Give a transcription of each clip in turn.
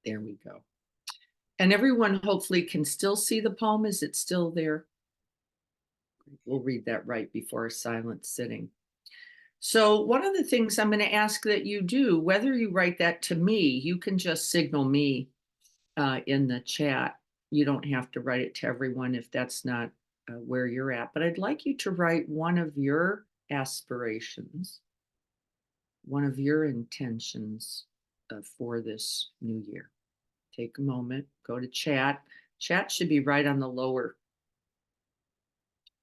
There we go. And everyone hopefully can still see the poem. Is it still there? We'll read that right before a silent sitting. So, one of the things I'm going to ask that you do, whether you write that to me, you can just signal me in the chat. You don't have to write it to everyone if that's not where you're at. But I'd like you to write one of your aspirations, one of your intentions for this new year. Take a moment, go to chat. Chat should be right on the lower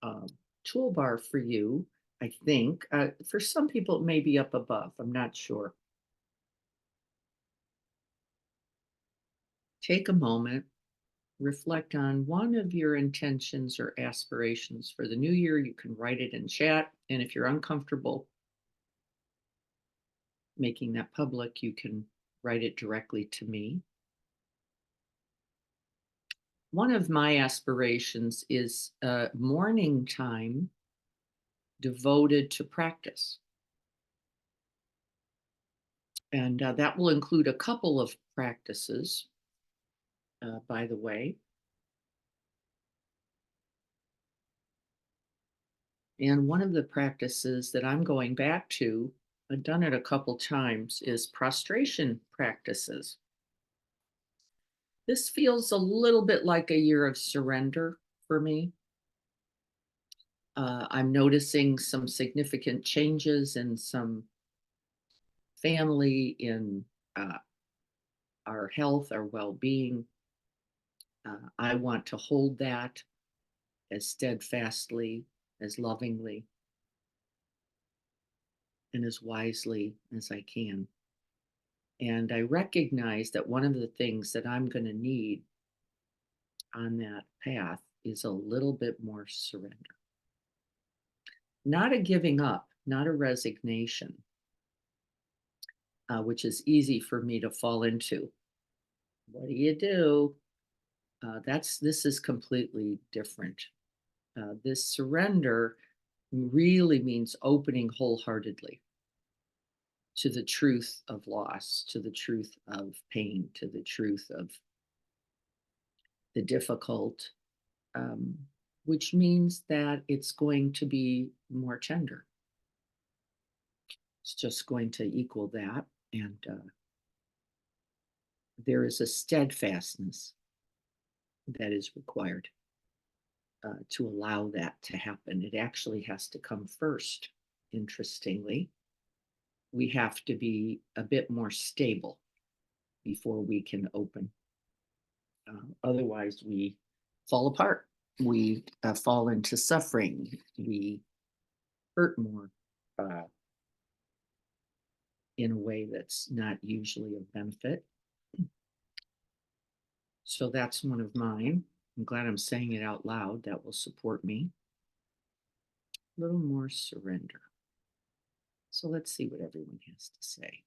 um, toolbar for you, I think. For some people, it may be up above. I'm not sure. Take a moment, reflect on one of your intentions or aspirations for the new year. You can write it in chat. And if you're uncomfortable making that public, you can write it directly to me. One of my aspirations is morning time devoted to practice. And that will include a couple of practices, by the way. And one of the practices that I'm going back to, I've done it a couple times, is prostration practices. This feels a little bit like a year of surrender for me. I'm noticing some significant changes in some family, in uh, our health, our well being. I want to hold that as steadfastly, as lovingly, and as wisely as I can. And I recognize that one of the things that I'm going to need on that path is a little bit more surrender. Not a giving up, not a resignation, which is easy for me to fall into. What do you do? This is completely different. This surrender really means opening wholeheartedly to the truth of loss, to the truth of pain, to the truth of the difficult, um, which means that it's going to be more tender. It's just going to equal that. And there is a steadfastness that is required to allow that to happen. It actually has to come first, interestingly. We have to be a bit more stable before we can open. Otherwise, we fall apart. We fall into suffering. We hurt more in a way that's not usually of benefit. So that's one of mine. I'm glad I'm saying it out loud. That will support me. A little more surrender. So let's see what everyone has to say.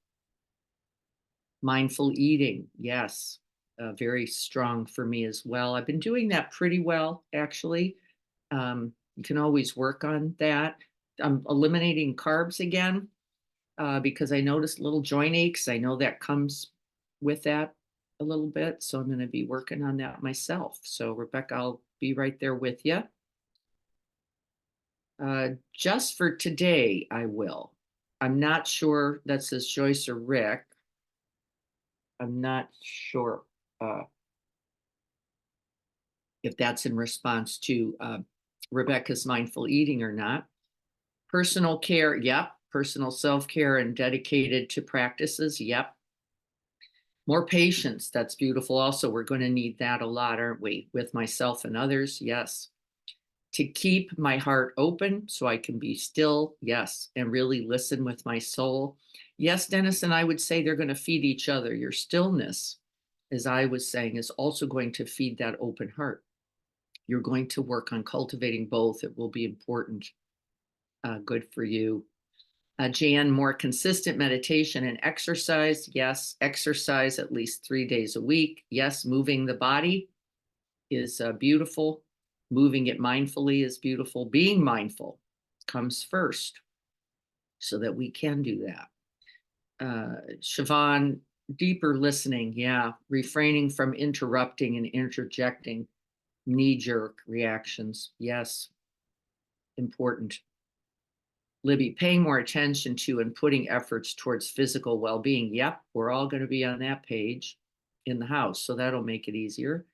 Mindful eating, yes, very strong for me as well. I've been doing that pretty well, actually. You can always work on that. I'm eliminating carbs again because I noticed little joint aches. I know that comes with that a little bit. So I'm going to be working on that myself. So, Rebecca, I'll be right there with you. Just for today, I will. I'm not sure that says Joyce or Rick. I'm not sure if that's in response to Rebecca's mindful eating or not. Personal care, yep. Personal self-care and dedicated to practices, yep. More patience, that's beautiful. Also, we're going to need that a lot, aren't we? With myself and others, yes. To keep my heart open so I can be still, yes, and really listen with my soul. Yes, Dennis, and I would say they're going to feed each other. Your stillness, as I was saying, is also going to feed that open heart. You're going to work on cultivating both. It will be important, good for you. Jan, more consistent meditation and exercise. Yes, exercise at least 3 days a week. Yes, moving the body is beautiful. Moving it mindfully is beautiful. Being mindful comes first so that we can do that. Siobhan, Deeper listening, yeah. Refraining from interrupting and interjecting knee-jerk reactions. Yes, important. Libby, paying more attention to and putting efforts towards physical well-being. Yep, we're all going to be on that page in the house, so that'll make it easier.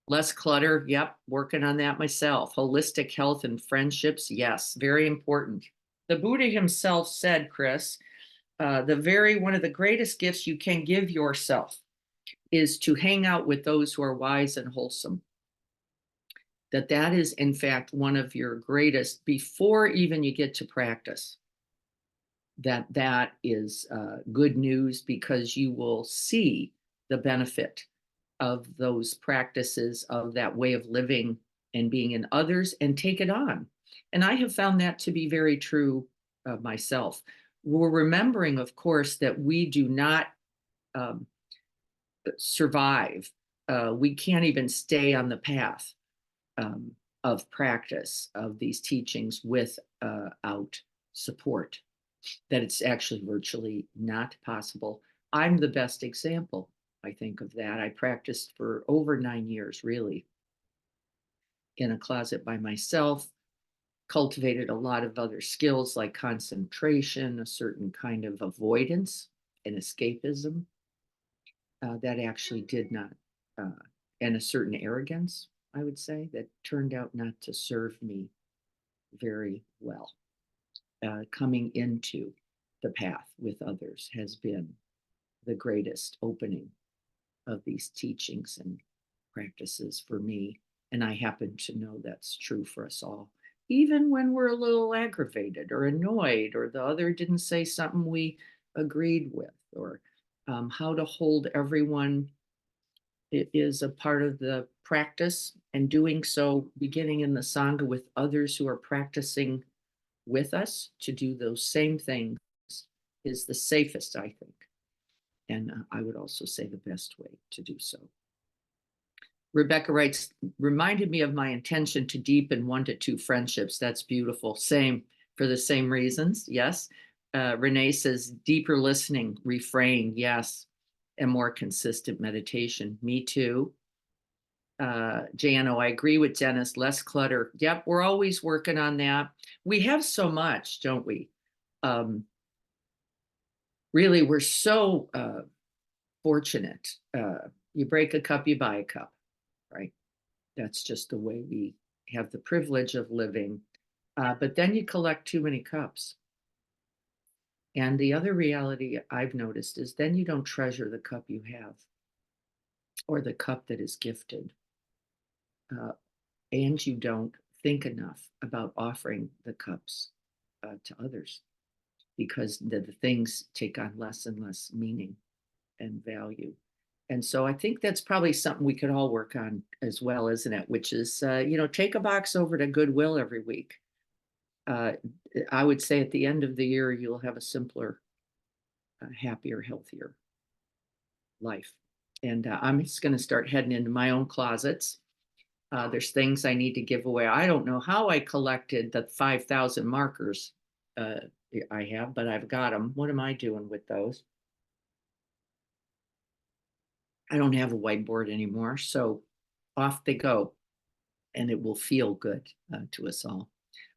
Less clutter. Yep, working on that myself. Holistic health and friendships. Yes, very important. The Buddha himself said, Chris, one of the greatest gifts you can give yourself is to hang out with those who are wise and wholesome. That is, in fact, one of your greatest, before even you get to practice. That is good news, because you will see the benefit of those practices, of that way of living and being in others, and take it on. And I have found that to be very true of myself. We're remembering, of course, that we do not um, survive. We can't even stay on the path um, of practice of these teachings without support, that it's actually virtually not possible. I'm the best example, I think, of that. I practiced for over 9 years, really, in a closet by myself, cultivated a lot of other skills like concentration, a certain kind of avoidance and escapism that actually did not, uh, and a certain arrogance, I would say, that turned out not to serve me very well. Coming into the path with others has been the greatest opening of these teachings and practices for me. And I happen to know that's true for us all. Even when we're a little aggravated or annoyed, or the other didn't say something we agreed with, or how to hold everyone, it is a part of the practice, and doing so beginning in the Sangha with others who are practicing with us to do those same things is the safest, I think. And I would also say the best way to do so. Rebecca writes, reminded me of my intention to deepen 1 to 2 friendships. That's beautiful. Same, for the same reasons. Yes. Renee says, deeper listening, refrain. Yes. And more consistent meditation. Me too. Jano, I agree with Dennis. Less clutter. Yep. We're always working on that. We have so much, don't we? Really, we're so fortunate. You break a cup, you buy a cup, right? That's just the way we have the privilege of living. But then you collect too many cups. And the other reality I've noticed is then you don't treasure the cup you have, or the cup that is gifted. And you don't think enough about offering the cups to others, because the things take on less and less meaning and value. And so I think that's probably something we could all work on as well, isn't it? Which is, take a box over to Goodwill every week. I would say at the end of the year, you'll have a simpler, happier, healthier life. And I'm just going to start heading into my own closets. There's things I need to give away. I don't know how I collected the 5,000 markers I have, but I've got them. What am I doing with those? I don't have a whiteboard anymore, so off they go, and it will feel good to us all.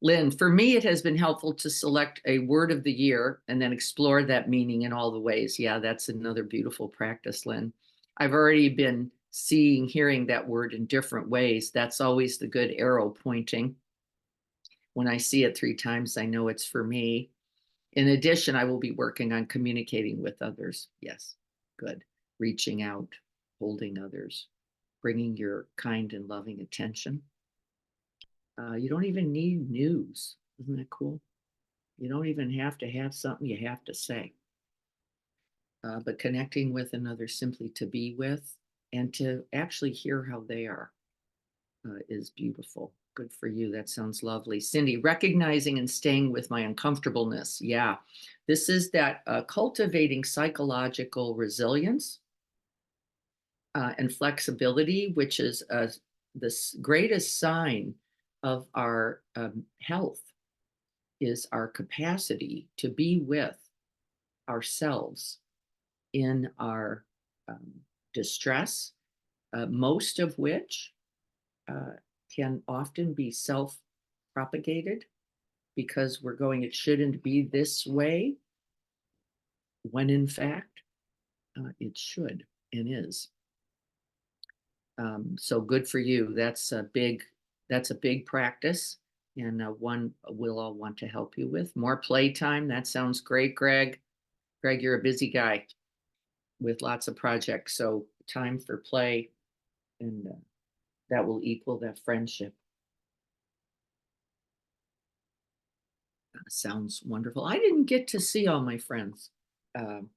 Lynn, for me, it has been helpful to select a word of the year and then explore that meaning in all the ways. Yeah, that's another beautiful practice, Lynn. I've already been hearing that word in different ways. That's always the good arrow pointing. When I see it 3 times, I know it's for me. In addition, I will be working on communicating with others. Yes, good. Reaching out, holding others, bringing your kind and loving attention. You don't even need news. Isn't that cool? You don't even have to have something you have to say. But connecting with another simply to be with and to actually hear how they are is beautiful. Good for you. That sounds lovely. Cindy, recognizing and staying with my uncomfortableness. Yeah, this is that cultivating psychological resilience and flexibility, which is the greatest sign of our health, is our capacity to be with ourselves in our distress, most of which uh, can often be self-propagated because we're going, it shouldn't be this way, when in fact, it should and is. So good for you. That's a big practice, and one we'll all want to help you with. More playtime. That sounds great, Greg. Greg, you're a busy guy with lots of projects, so time for play, and that will equal that friendship. Sounds wonderful. I didn't get to see all my friends um,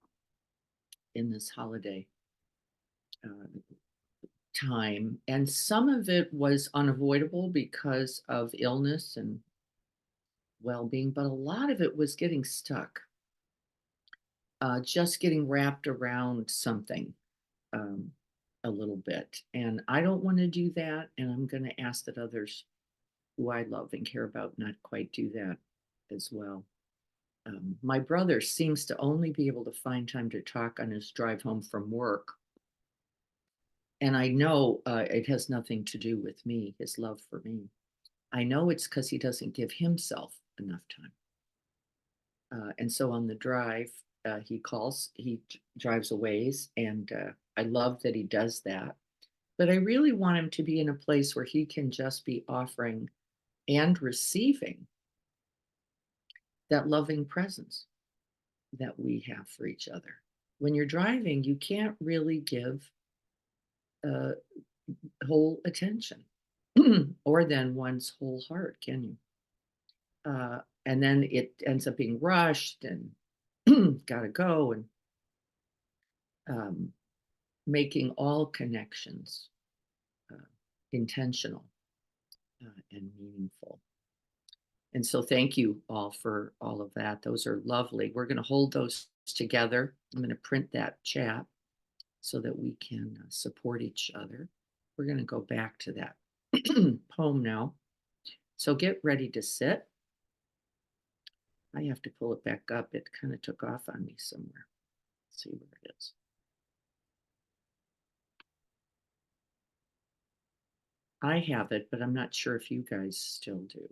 in this holiday time, and some of it was unavoidable because of illness and well-being, but a lot of it was getting stuck, just getting wrapped around something um, a little bit. And I don't want to do that, and I'm going to ask that others who I love and care about not quite do that as well. My brother seems to only be able to find time to talk on his drive home from work. And I know it has nothing to do with me, his love for me. I know it's because he doesn't give himself enough time. And so on the drive, he calls, drives a ways, and I love that he does that. But I really want him to be in a place where he can just be offering and receiving that loving presence that we have for each other. When you're driving, you can't really give uh, whole attention or then one's whole heart, can you? And then it ends up being rushed and gotta go, and um, making all connections uh, intentional and meaningful. And so thank you all for all of that. Those are lovely. We're going to hold those together. I'm going to print that chat so that we can support each other. We're going to go back to that poem now. So get ready to sit. I have to pull it back up. It kind of took off on me somewhere. Let's see where it is. I have it, but I'm not sure if you guys still do.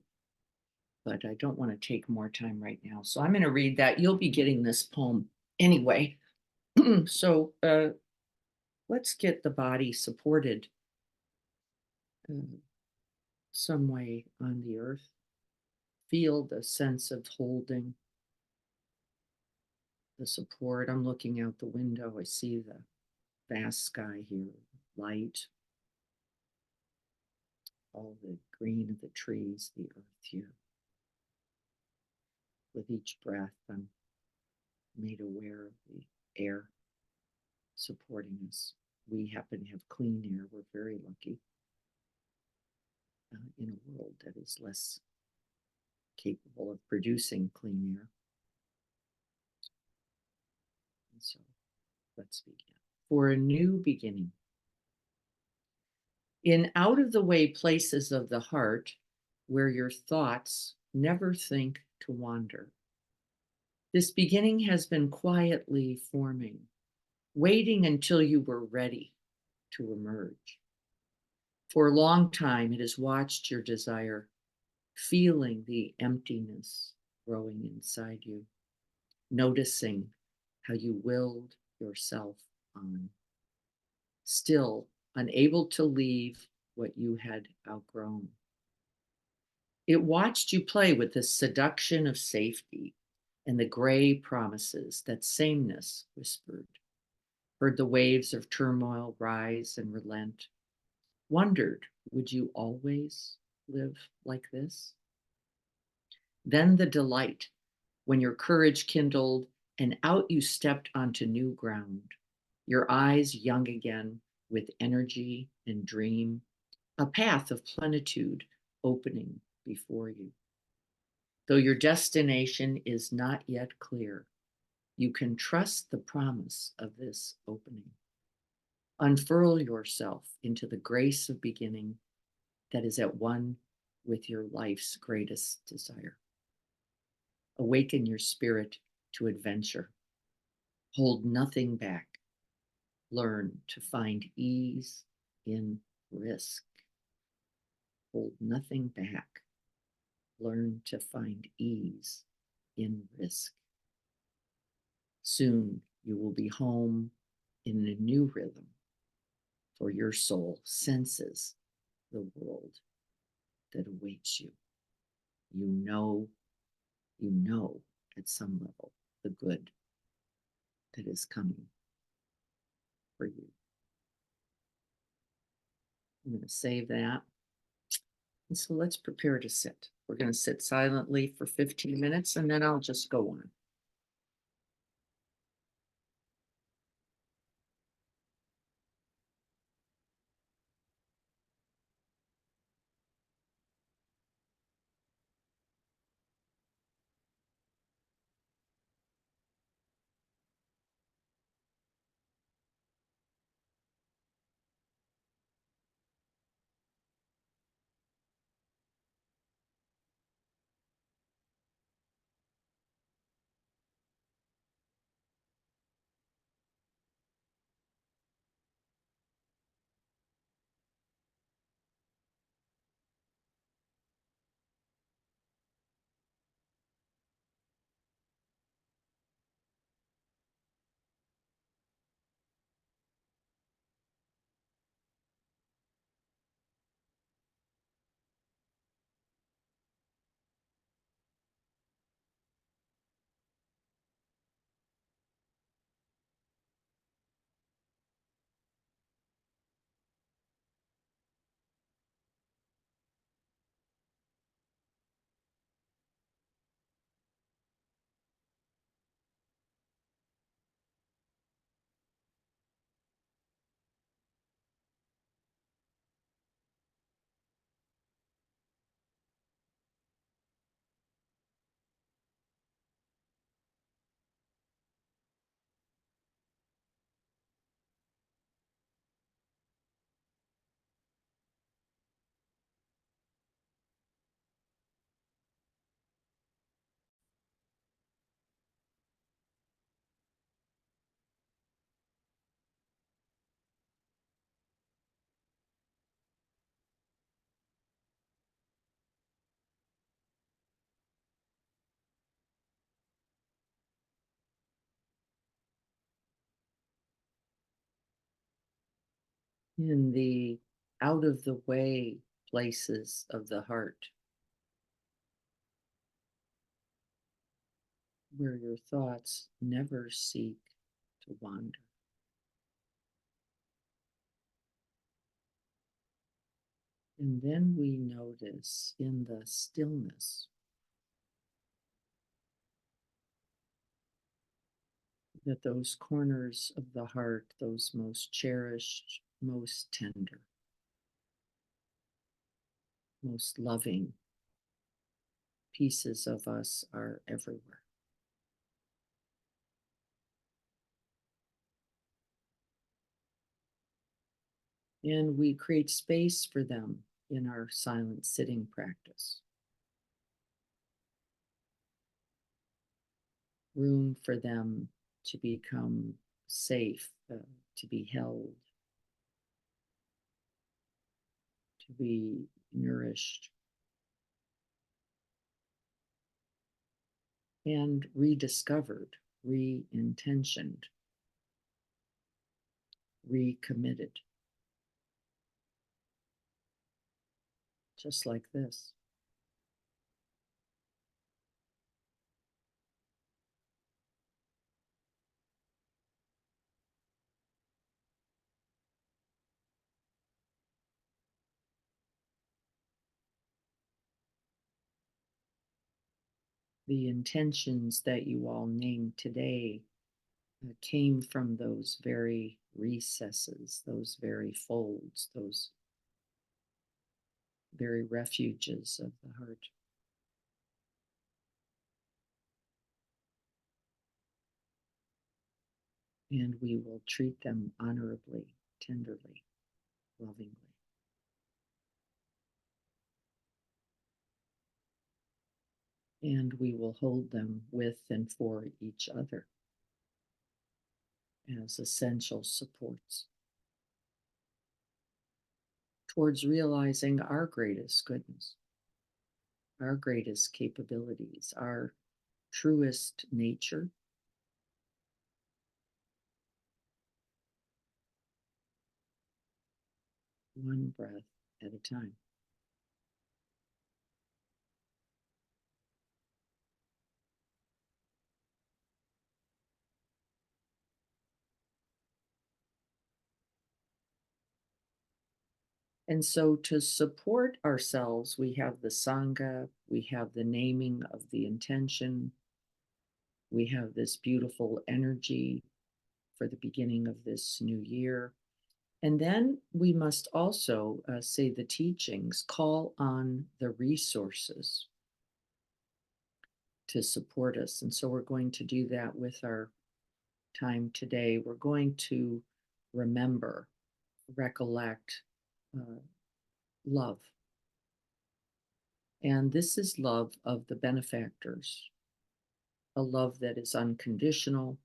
But I don't want to take more time right now. So I'm going to read that. You'll be getting this poem anyway. So let's get the body supported some way on the earth. Feel the sense of holding the support. I'm looking out the window. I see the vast sky here, light, all the green of the trees, the earth here. With each breath, I'm made aware of the air supporting us. We happen to have clean air. We're very lucky in a world that is less capable of producing clean air. And so let's begin. For a new beginning. In out of the way places of the heart where your thoughts never think to wander. This beginning has been quietly forming, waiting until you were ready to emerge. For a long time, it has watched your desire, feeling the emptiness growing inside you, noticing how you willed yourself on, still unable to leave what you had outgrown. It watched you play with the seduction of safety and the gray promises that sameness whispered, heard the waves of turmoil rise and relent, wondered, would you always live like this? Then the delight when your courage kindled and out you stepped onto new ground, your eyes young again with energy and dream, a path of plenitude opening before you. Though your destination is not yet clear, you can trust the promise of this opening. Unfurl yourself into the grace of beginning that is at one with your life's greatest desire. Awaken your spirit to adventure. Hold nothing back. Learn to find ease in risk. Hold nothing back. Learn to find ease in risk. Soon you will be home in a new rhythm, for your soul senses the world that awaits you. You know at some level the good that is coming for you. I'm going to save that. And so let's prepare to sit. We're going to sit silently for 15 minutes and then I'll just go on. In the out of the way places of the heart, where your thoughts never seek to wander. And then we notice in the stillness that those corners of the heart, those most cherished, most tender, most loving pieces of us are everywhere. And we create space for them in our silent sitting practice. Room for them to become safe, to be held, to be nourished, and rediscovered, re-intentioned, recommitted, just like this. The intentions that you all named today came from those very recesses, those very folds, those very refuges of the heart. And we will treat them honorably, tenderly, lovingly. And we will hold them with and for each other. as essential supports towards realizing our greatest goodness, our greatest capabilities, our truest nature, one breath at a time. And so, to support ourselves, we have the Sangha, we have the naming of the intention, we have this beautiful energy for the beginning of this new year. And then we must also say the teachings, call on the resources to support us. And so we're going to do that with our time today. We're going to remember, recollect love. And this is love of the benefactors, a love that is unconditional,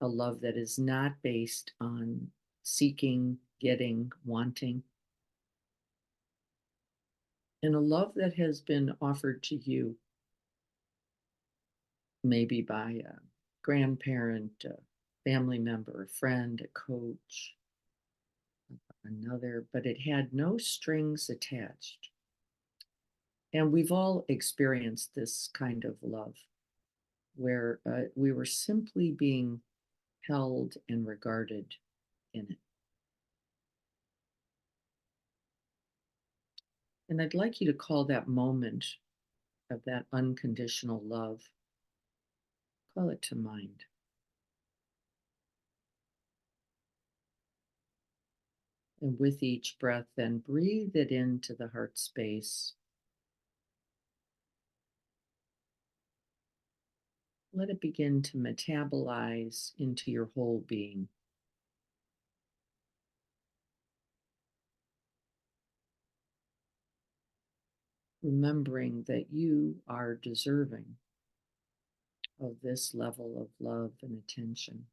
a love that is not based on seeking, getting, wanting, and a love that has been offered to you maybe by a grandparent, a family member, a friend, a coach, another, but it had no strings attached. And we've all experienced this kind of love where we were simply being held and regarded in it. And I'd like you to call that moment of that unconditional love, call it to mind. And with each breath, then breathe it into the heart space. Let it begin to metabolize into your whole being. Remembering that you are deserving of this level of love and attention,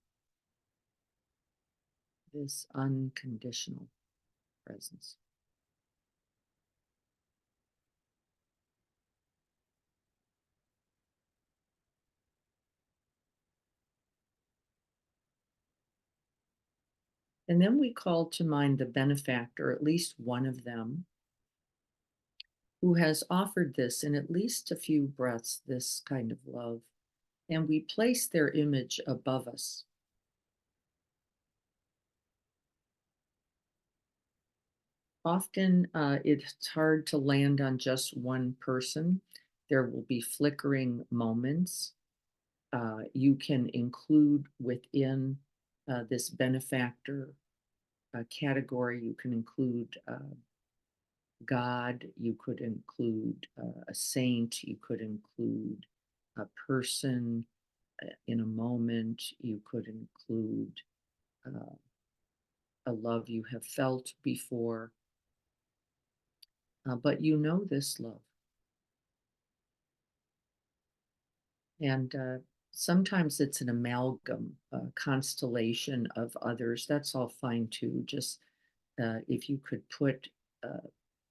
this unconditional presence. And then we call to mind the benefactor, at least one of them, who has offered this in at least a few breaths, this kind of love. And we place their image above us. Often it's hard to land on just one person. There will be flickering moments. You can include within this benefactor category, you can include God, you could include a saint, you could include a person in a moment, you could include a love you have felt before. But you know this love. And sometimes it's an amalgam, a constellation of others. That's all fine too. Just if you could put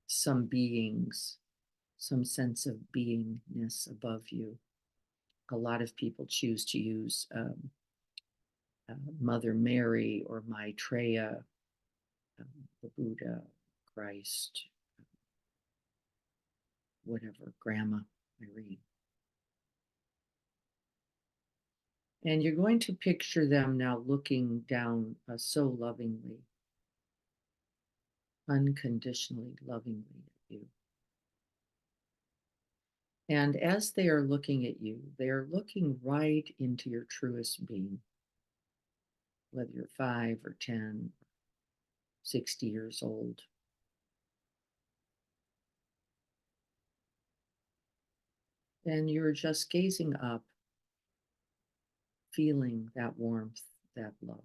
some beings, some sense of beingness above you. A lot of people choose to use Mother Mary or Maitreya, the Buddha, Christ, whatever, Grandma Irene. And you're going to picture them now looking down so lovingly, unconditionally lovingly at you. And as they are looking at you, they are looking right into your truest being, whether you're 5 or 10, 60 years old. And you're just gazing up, feeling that warmth, that love.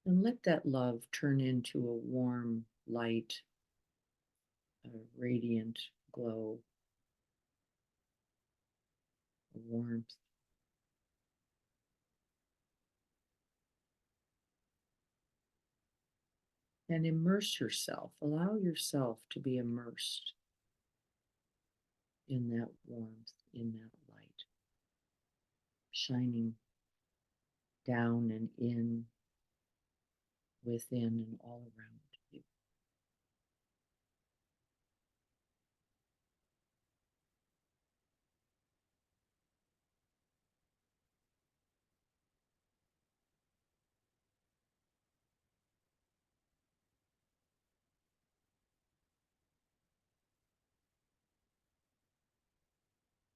And let that love turn into a warm light, a radiant glow warmth. And immerse yourself. Allow yourself to be immersed in that warmth, in that light, shining down and in, within, and all around you.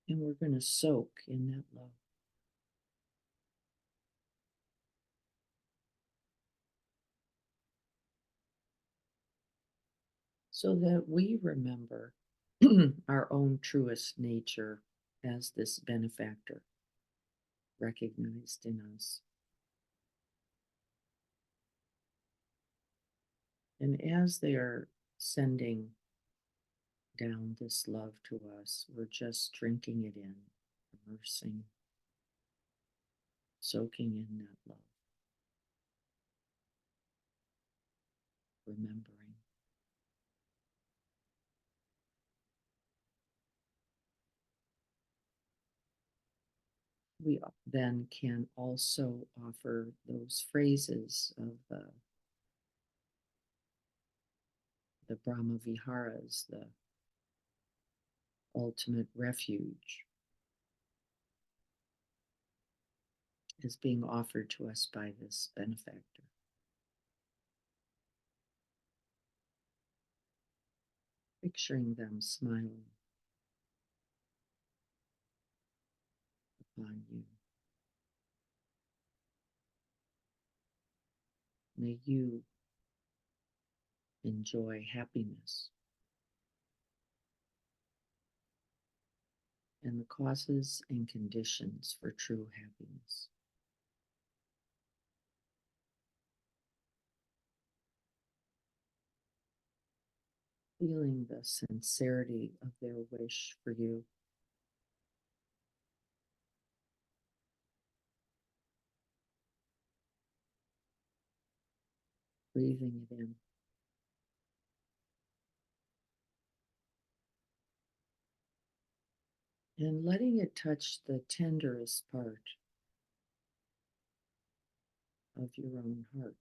And we're going to soak in that love. So that we remember our own truest nature as this benefactor recognized in us. And as they are sending down this love to us, we're just drinking it in, immersing, soaking in that love, remembering. We then can also offer those phrases of the Brahma Viharas, the ultimate refuge, is being offered to us by this benefactor. Picturing them smiling upon you. May you enjoy happiness and the causes and conditions for true happiness. Feeling the sincerity of their wish for you. Breathing it in. And letting it touch the tenderest part of your own heart.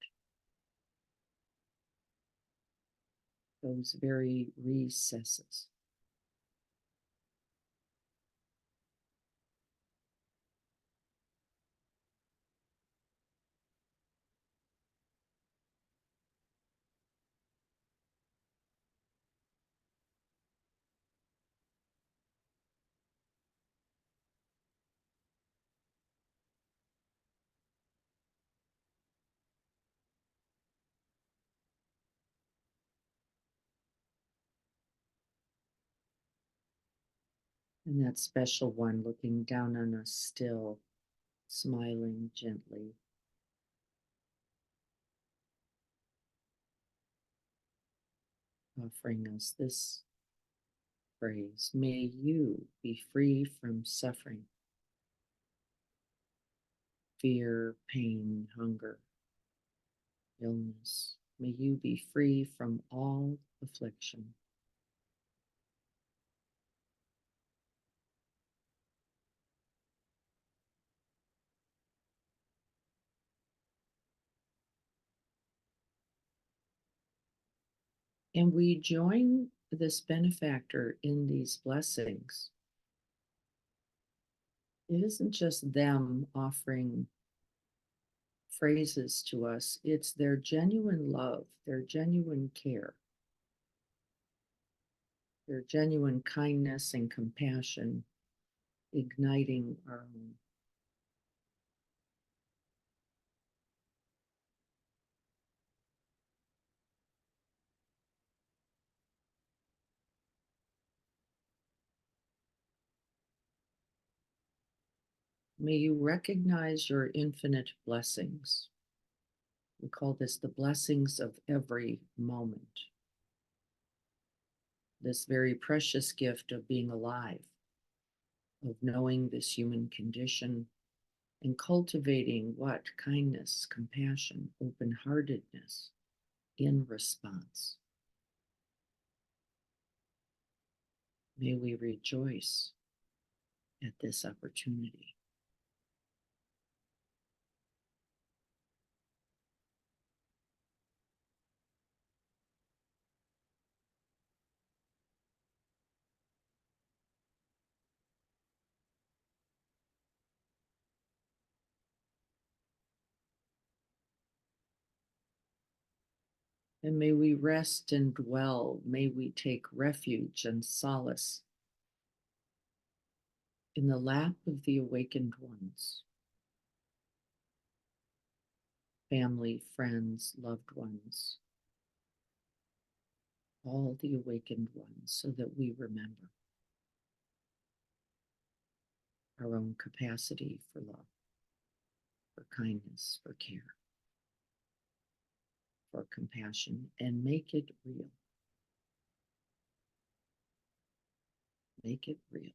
Those very recesses. And that special one looking down on us still, smiling gently. Offering us this phrase, may you be free from suffering, fear, pain, hunger, illness. May you be free from all affliction. And we join this benefactor in these blessings. It isn't just them offering phrases to us, it's their genuine love, their genuine care, their genuine kindness and compassion, igniting our own. May you recognize your infinite blessings. We call this the blessings of every moment. This very precious gift of being alive. of knowing this human condition and cultivating what? Kindness, compassion, open heartedness in response. May we rejoice at this opportunity. And may we rest and dwell, may we take refuge and solace in the lap of the awakened ones, family, friends, loved ones, all the awakened ones, so that we remember our own capacity for love, for kindness, for care, for compassion, and make it real. Make it real.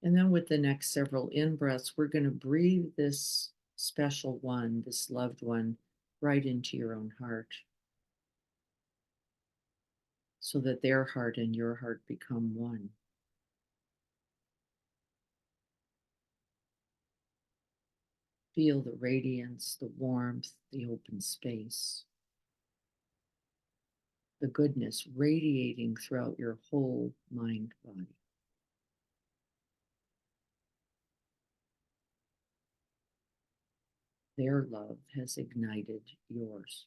And then with the next several in-breaths, we're going to breathe this special one, this loved one, right into your own heart, so that their heart and your heart become one. Feel the radiance, the warmth, the open space, the goodness radiating throughout your whole mind body. Their love has ignited yours.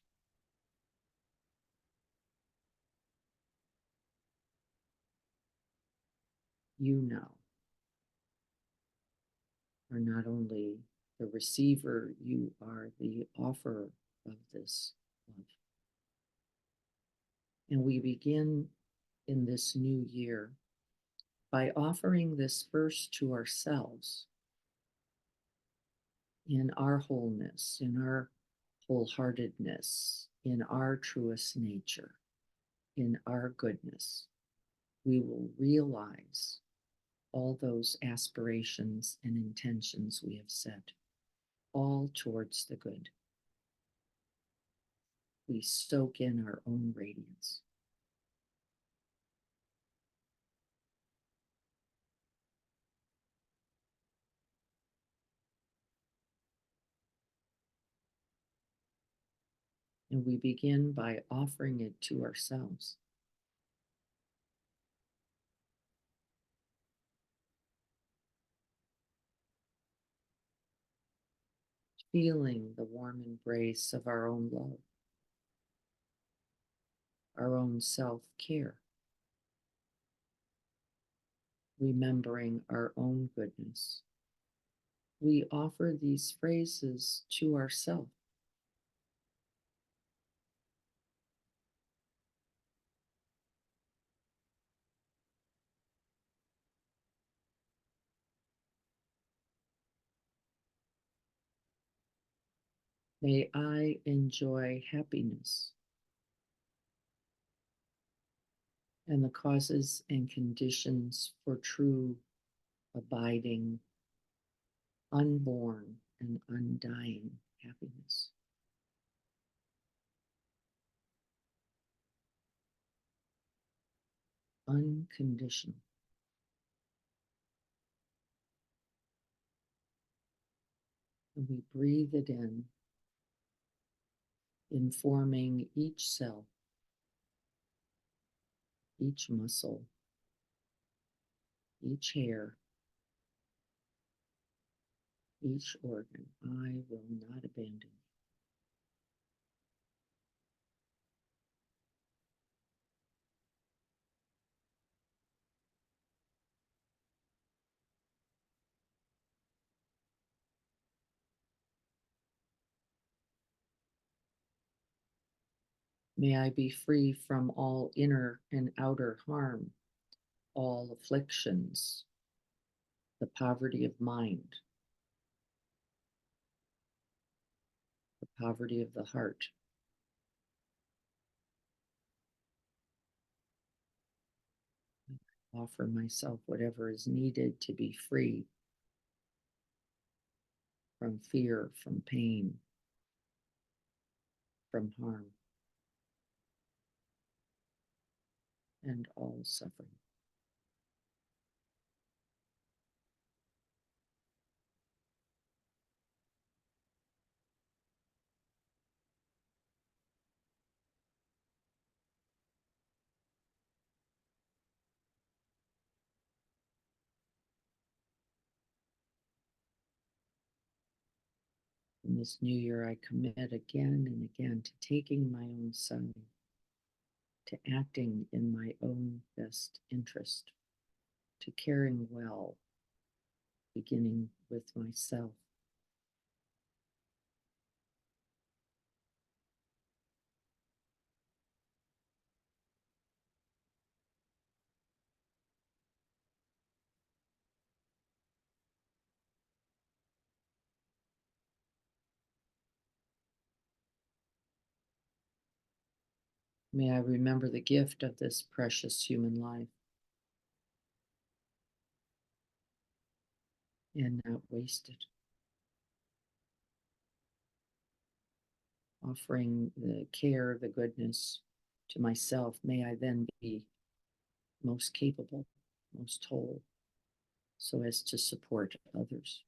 You now are not only the receiver, you are the offerer of this love. And we begin in this new year by offering this first to ourselves in our wholeness, in our wholeheartedness, in our truest nature, in our goodness. We will realize all those aspirations and intentions we have set, all towards the good. We soak in our own radiance. And we begin by offering it to ourselves. Feeling the warm embrace of our own love, our own self-care, remembering our own goodness. We offer these phrases to ourselves. May I enjoy happiness and the causes and conditions for true, abiding, unborn, and undying happiness. Unconditional. And we breathe it in, informing each cell, each muscle, each hair, each organ. I will not abandon you. May I be free from all inner and outer harm, all afflictions, the poverty of mind, the poverty of the heart, offer myself whatever is needed to be free from fear, from pain, from harm, and all suffering. In this new year, I commit again and again to taking my own side, to acting in my own best interest, to caring well, beginning with myself. May I remember the gift of this precious human life and not waste it. Offering the care, the goodness to myself, may I then be most capable, most whole, so as to support others.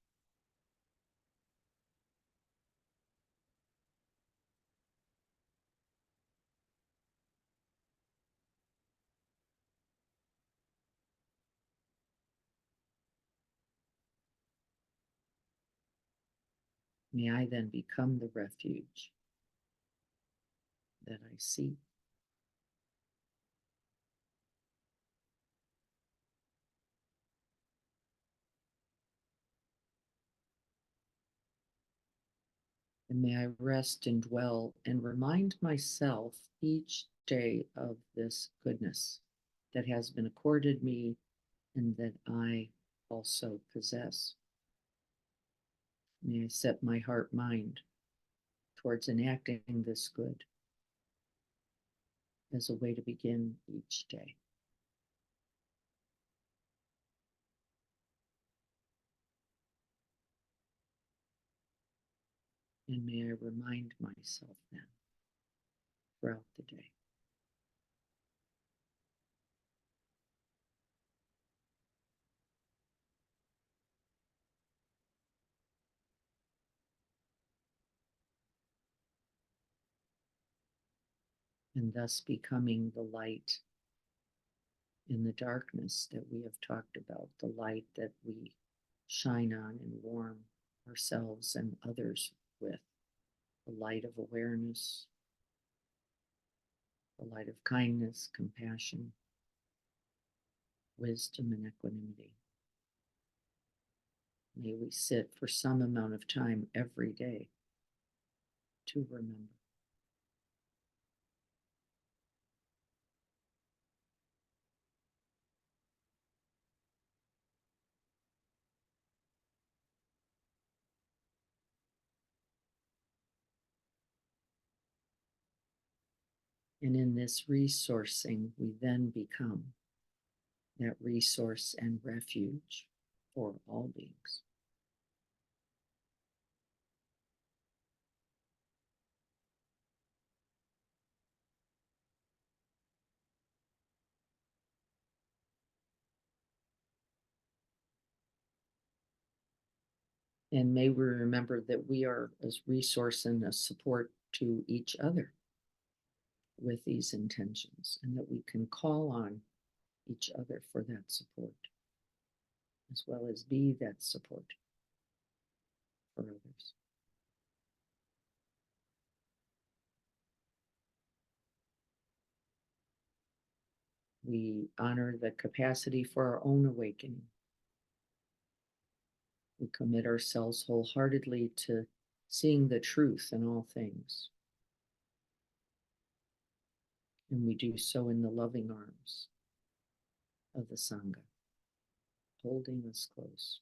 May I then become the refuge that I seek. And may I rest and dwell and remind myself each day of this goodness that has been accorded me and that I also possess. May I set my heart mind towards enacting this good as a way to begin each day. And may I remind myself then throughout the day. And thus becoming the light in the darkness that we have talked about, the light that we shine on and warm ourselves and others with, the light of awareness, the light of kindness, compassion, wisdom, and equanimity. May we sit for some amount of time every day to remember. And in this resourcing, we then become that resource and refuge for all beings. And may we remember that we are a resource and a support to each other with these intentions, and that we can call on each other for that support, as well as be that support for others. We honor the capacity for our own awakening. We commit ourselves wholeheartedly to seeing the truth in all things. And we do so in the loving arms of the Sangha, holding us close.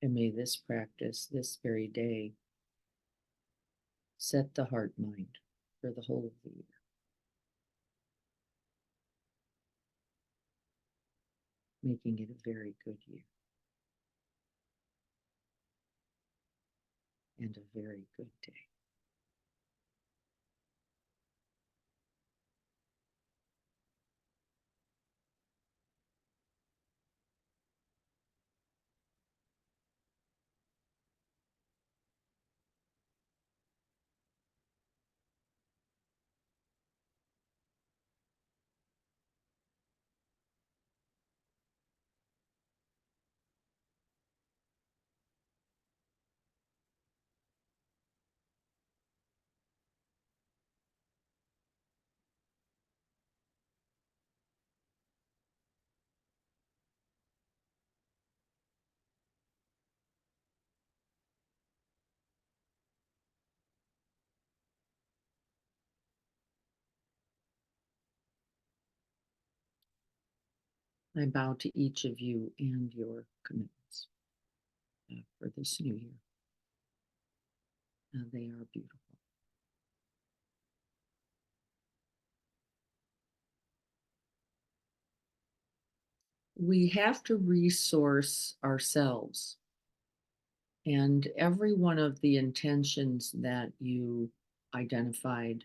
And may this practice, this very day, set the heart mind for the whole of the year. Making it a very good year. And a very good day. I bow to each of you and your commitments for this new year. They are beautiful. We have to resource ourselves. And every one of the intentions that you identified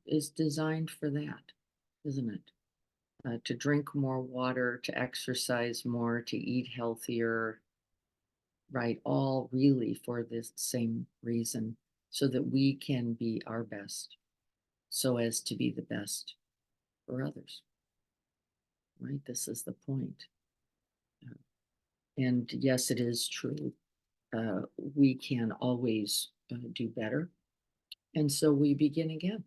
is designed for that, isn't it? To drink more water, to exercise more, to eat healthier, right? All really for the same reason, so that we can be our best, so as to be the best for others, right? This is the point. And yes, it is true. We can always do better. And so we begin again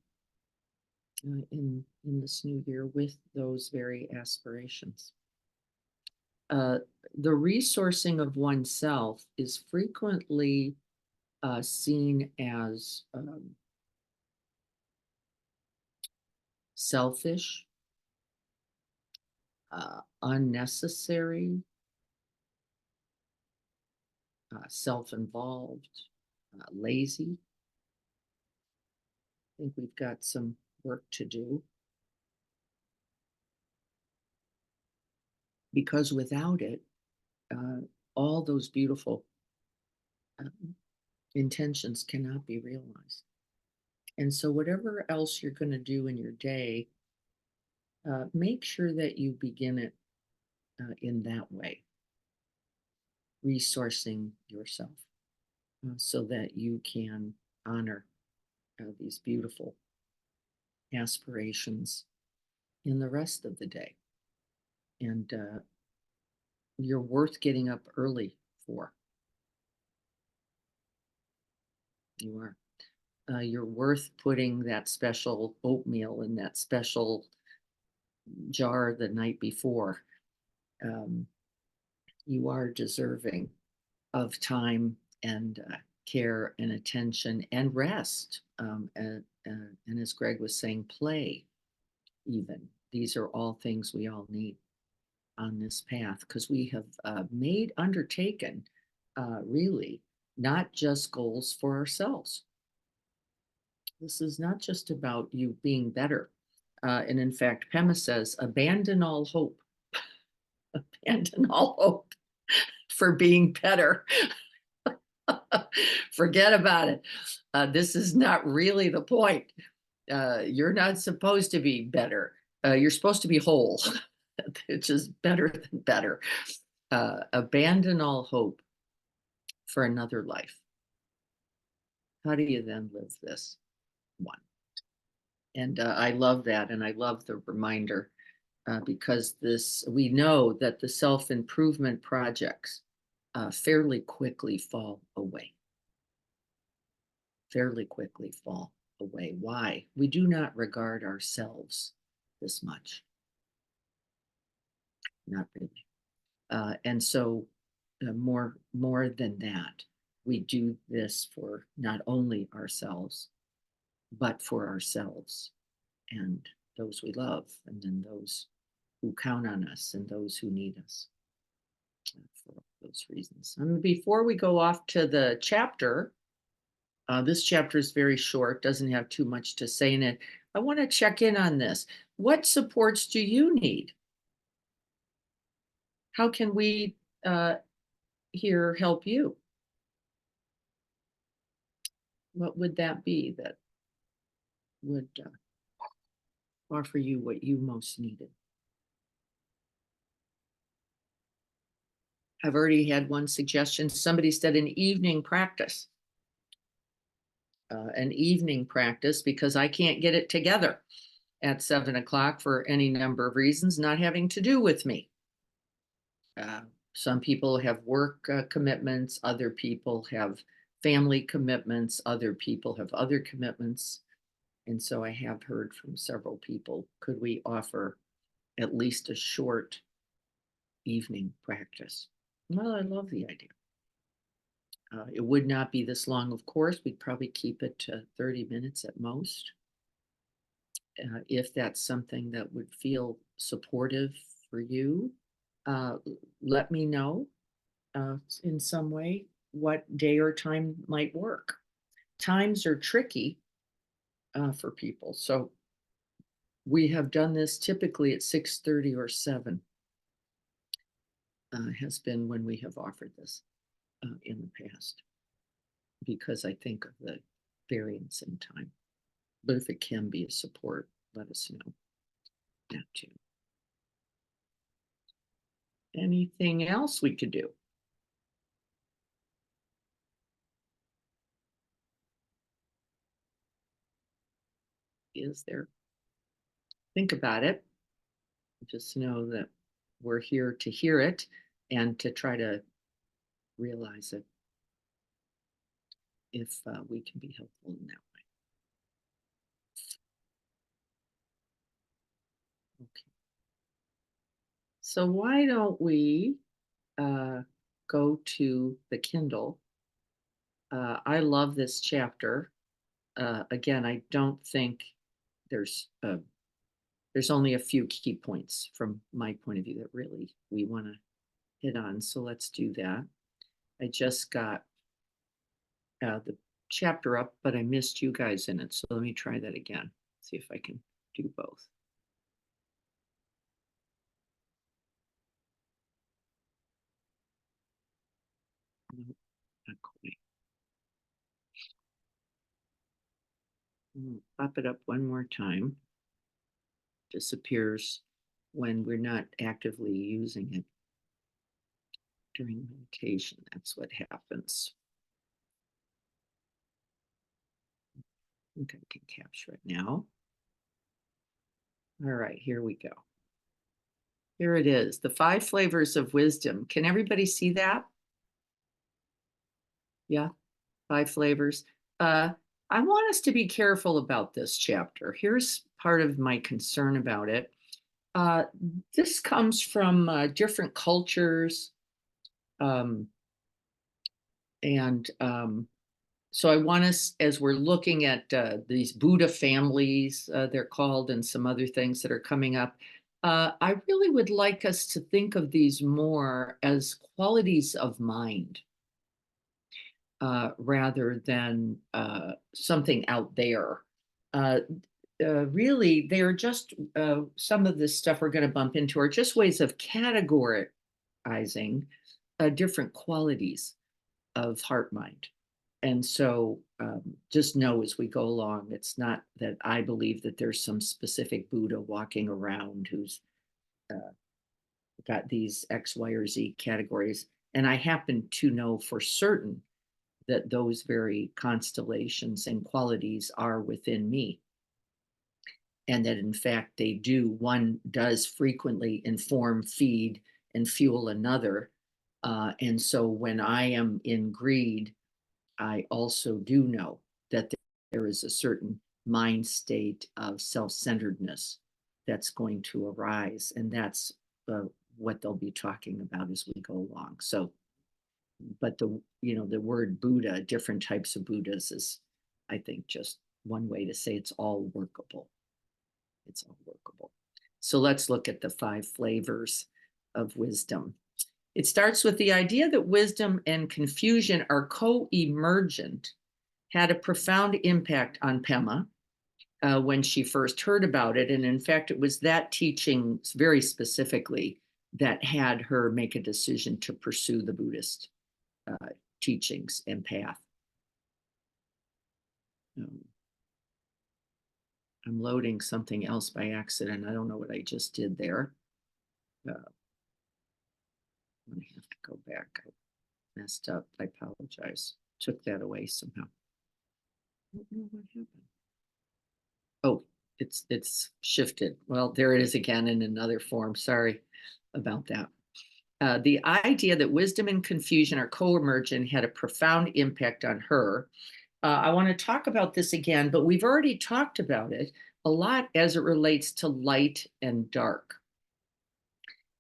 in this new year with those very aspirations. The resourcing of oneself is frequently seen as selfish, unnecessary, self-involved, lazy. I think we've got some work to do, because without it, all those beautiful intentions cannot be realized. And so, whatever else you're going to do in your day, make sure that you begin it in that way, resourcing yourself so that you can honor these beautiful aspirations in the rest of the day. And you're worth getting up early for. You are. You're worth putting that special oatmeal in that special jar the night before. You are deserving of time and care and attention and rest. And as Greg was saying, play, even. These are all things we all need on this path, because we have undertaken really not just goals for ourselves. This is not just about you being better. And in fact, Pema says, abandon all hope. Abandon all hope for being better. Forget about it. This is not really the point. You're not supposed to be better. You're supposed to be whole, which is better than better. Abandon all hope for another life. How do you then live this one? And I love that. And I love the reminder because we know that the self-improvement projects fairly quickly fall away. Fairly quickly fall away. Why? We do not regard ourselves this much. Not really. And so more than that, we do this for not only ourselves, but for ourselves and those we love, and then those who count on us and those who need us. for those reasons. And before we go off to the chapter, this chapter is very short, doesn't have too much to say in it. I want to check in on this. What supports do you need? How can we here help you? What would that be that would offer you what you most needed? I've already had one suggestion. Somebody said an evening practice. An evening practice because I can't get it together at 7 o'clock for any number of reasons, not having to do with me. Some people have work commitments, other people have family commitments, other people have other commitments. And so I have heard from several people, could we offer at least a short evening practice? Well, I love the idea. It would not be this long, of course. We'd probably keep it to 30 minutes at most. If that's something that would feel supportive for you, let me know in some way what day or time might work. Times are tricky for people. So we have done this typically at 6:30 or 7 has been when we have offered this in the past, because I think of the variance in time. But if it can be a support, let us know that too. Anything else we could do? Is there? Think about it. Just know that we're here to hear it and to try to realize it if we can be helpful in that way. Okay. So why don't we go to the Kindle? I love this chapter. Again, I don't think there's only a few key points from my point of view that really we want to hit on. So let's do that. I just got the chapter up, but I missed you guys in it. So let me try that again. See if I can do both. No, not quite. Pop it up one more time. Disappears when we're not actively using it during meditation. That's what happens. I think I can capture it now. All right, here we go. Here it is, the 5 flavors of wisdom. Can everybody see that? Yeah, 5 flavors. I want us to be careful about this chapter. Here's part of my concern about it. This comes from different cultures. So I want us, as we're looking at these Buddha families, they're called, and some other things that are coming up, I really would like us to think of these more as qualities of mind rather than something out there. Really, they're just some of this stuff we're going to bump into are just ways of categorizing different qualities of heart mind. And so just know as we go along, it's not that I believe that there's some specific Buddha walking around who's got these X, Y, or Z categories. And I happen to know for certain that those very constellations and qualities are within me. And that in fact they do, one does frequently inform, feed, and fuel another. And so when I am in greed, I also do know that there is a certain mind state of self-centeredness that's going to arise. And that's what they'll be talking about as we go along. So, but the word Buddha, different types of Buddhas is, I think, just one way to say it's all workable. It's all workable. So let's look at the 5 flavors of wisdom. It starts with the idea that wisdom and confusion are co-emergent had a profound impact on Pema when she first heard about it. And in fact, it was that teaching very specifically that had her make a decision to pursue the Buddhist teachings and path. I'm loading something else by accident. I don't know what I just did there. I'm gonna have to go back. I messed up. I apologize. Took that away somehow. I don't know what happened. Oh, it's shifted. Well, there it is again in another form. Sorry about that. The idea that wisdom and confusion are co-emergent had a profound impact on her. I want to talk about this again, but we've already talked about it a lot as it relates to light and dark.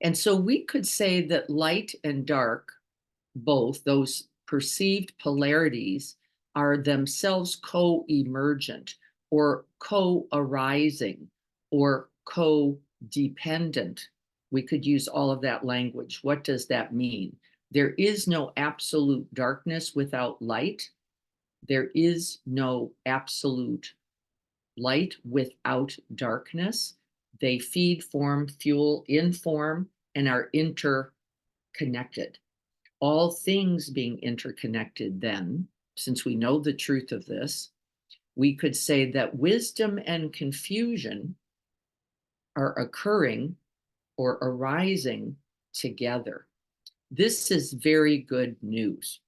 And so we could say that light and dark, both those perceived polarities, are themselves co-emergent or co-arising or co-dependent. We could use all of that language. What does that mean? There is no absolute darkness without light. There is no absolute light without darkness. They feed, form, fuel, inform, and are interconnected. All things being interconnected, then, since we know the truth of this, we could say that wisdom and confusion are occurring or arising together. This is very good news.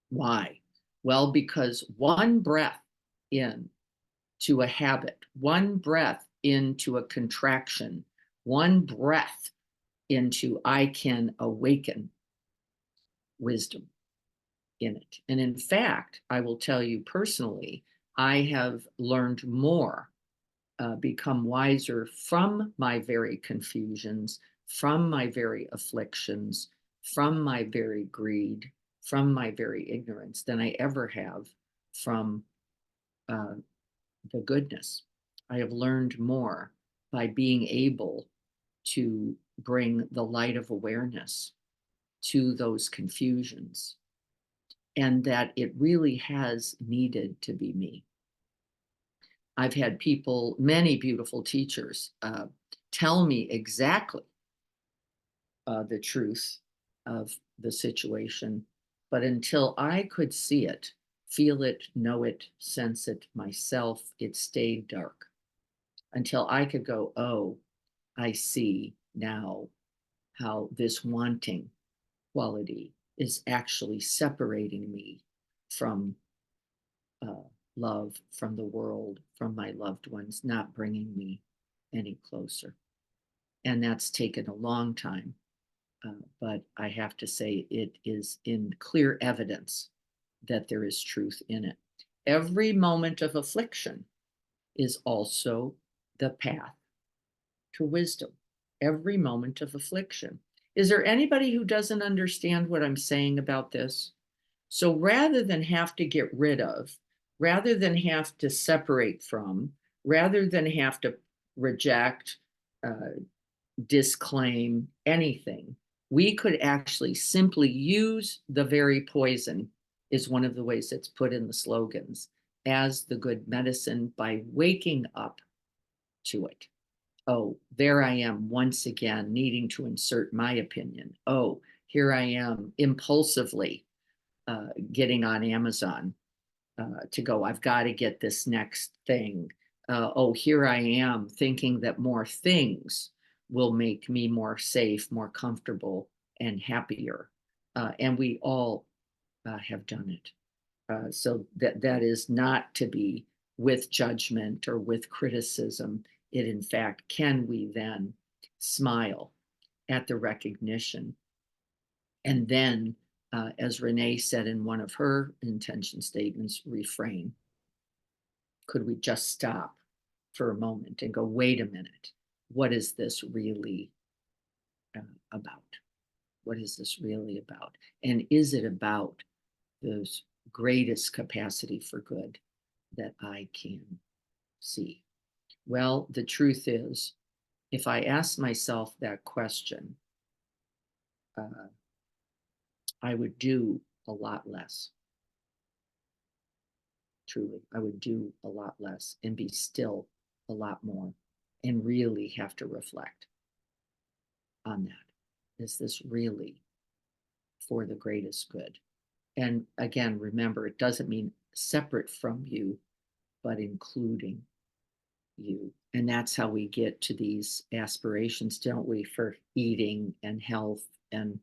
Why? Well, because one breath in to a habit, one breath into a contraction, one breath into I can awaken wisdom in it. And in fact, I will tell you personally, I have learned more, become wiser from my very confusions, from my very afflictions, from my very greed, from my very ignorance than I ever have from the goodness. I have learned more by being able to bring the light of awareness to those confusions, and that it really has needed to be me. I've had people, many beautiful teachers, tell me exactly the truth of the situation, but until I could see it, feel it, know it, sense it myself, it stayed dark. Until I could go, oh, I see now how this wanting quality is actually separating me from love, from the world, from my loved ones, not bringing me any closer. And that's taken a long time. But I have to say, it is in clear evidence that there is truth in it. Every moment of affliction is also the path to wisdom. Every moment of affliction. Is there anybody who doesn't understand what I'm saying about this? So rather than have to get rid of, rather than have to separate from, rather than have to reject, disclaim anything, we could actually simply use the very poison, is one of the ways it's put in the slogans, as the good medicine by waking up to it. Oh, there I am once again needing to insert my opinion. Oh, here I am impulsively getting on Amazon to go, I've got to get this next thing. Oh, here I am thinking that more things will make me more safe, more comfortable, and happier. And we all have done it. So that is not to be with judgment or with criticism. It, in fact, can we then smile at the recognition? And then, as Renee said in one of her intention statements, refrain. Could we just stop for a moment and go, wait a minute, what is this really about? What is this really about? And is it about the greatest capacity for good that I can see? Well, the truth is, if I ask myself that question, I would do a lot less. Truly, I would do a lot less and be still a lot more and really have to reflect on that. Is this really for the greatest good? And again, remember, it doesn't mean separate from you, but including you. And that's how we get to these aspirations, don't we, for eating and health and